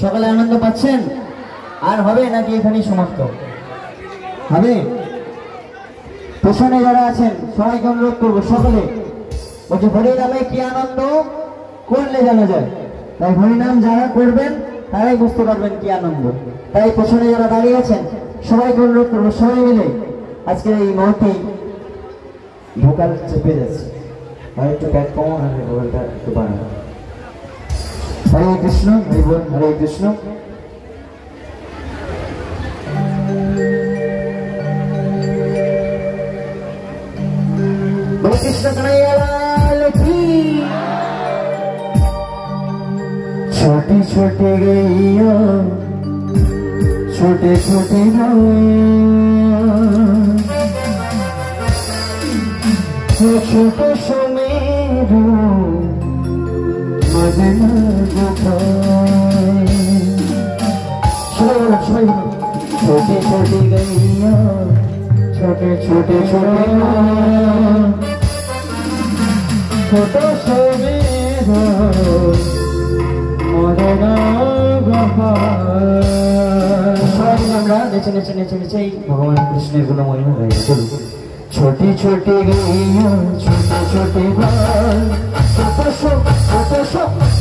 সকলে আনন্দ পাচ্ছেন আর হবে নাকি এখানেই সমাপ্ত হবে? পেছনে যারা আছেন সবাইকে অনুরোধ করবো, সকলে বলছে হরিনামে কি আনন্দ করলে জানা যায়, তাই হরিনাম যারা করবেন তারাই বুঝতে পারবেন কি আনন্দ। তাই পেছনে যারা দাঁড়িয়ে আছেন সবাইকে অনুরোধ করবো, সবাই মিলে আজকের এই মহতি ভোকাল চেপে যাচ্ছে, আর একটু ব্যাক কম আর ভোকালটা একটু বাড়ানো। হরে কৃষ্ণ, হরি বল, হরে কৃষ্ণ। बोले कृष्ण कन्हैया लाल की। छोटी छोटी गैया छोटे छोटे छोटे सुमेरु मदन छोटी छोटी गैया छोटे छोटे छोटे छोटे सुमेरु मदन আমরা নেচে নেচে নেচে নেচে ভগবান কৃষ্ণের গুণমহিমা গাই। চলুন। छोटी छोटी गैया छोटे छोटे बाल छोटे छोटे छोटे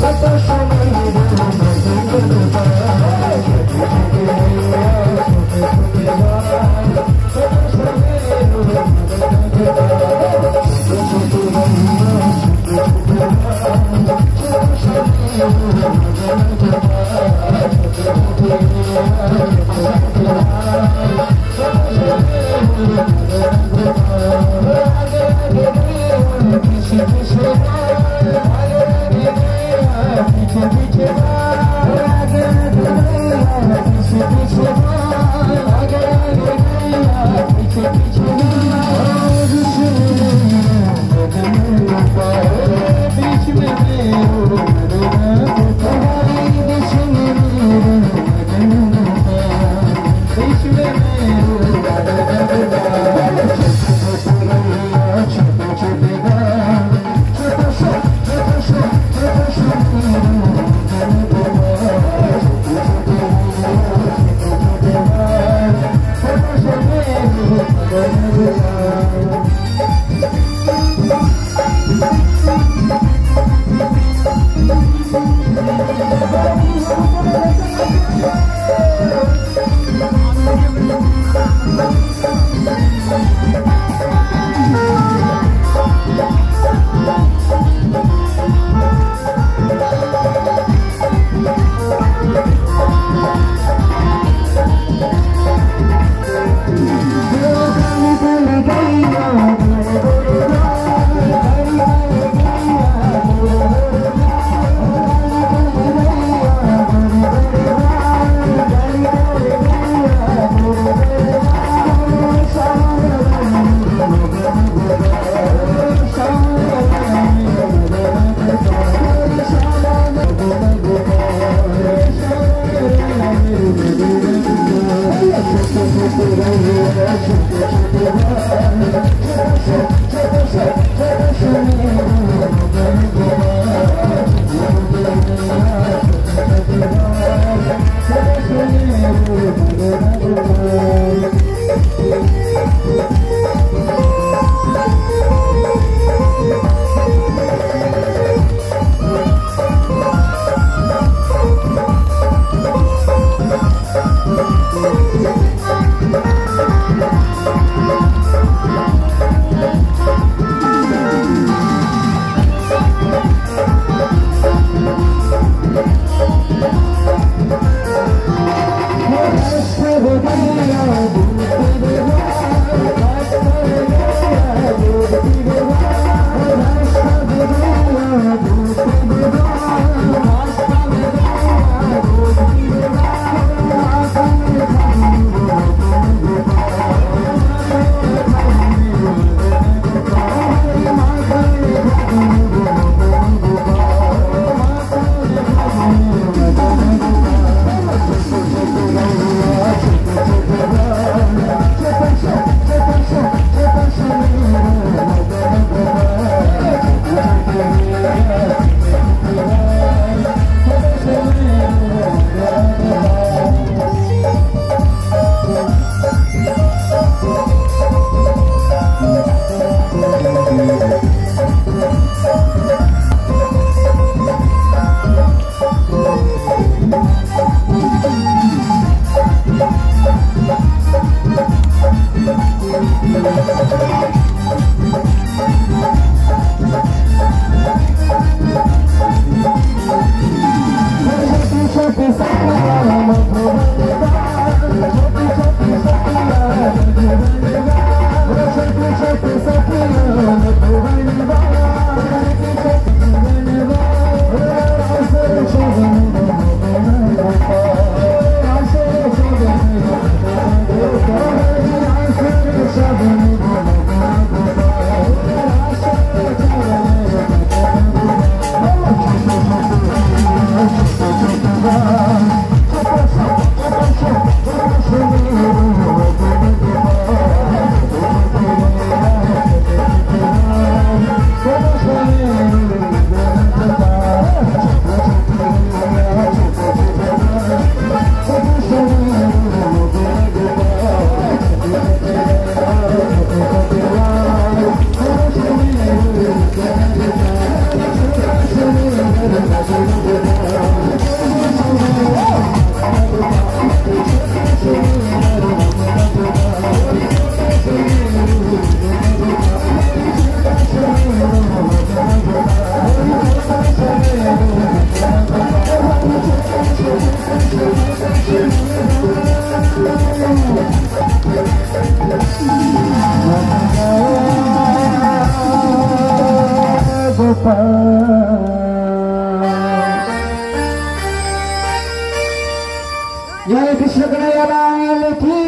जय कृष्ण कन्हैया लाल की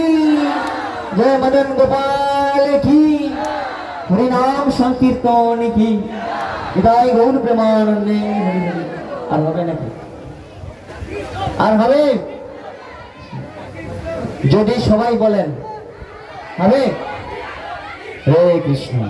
जय मदन गोपाल की हरि नाम संकीर्तन की हृदय गौर प्रेमानंदे আর হবে নাকি আর হবে যদি সবাই বলেন হবে হরে কৃষ্ণ।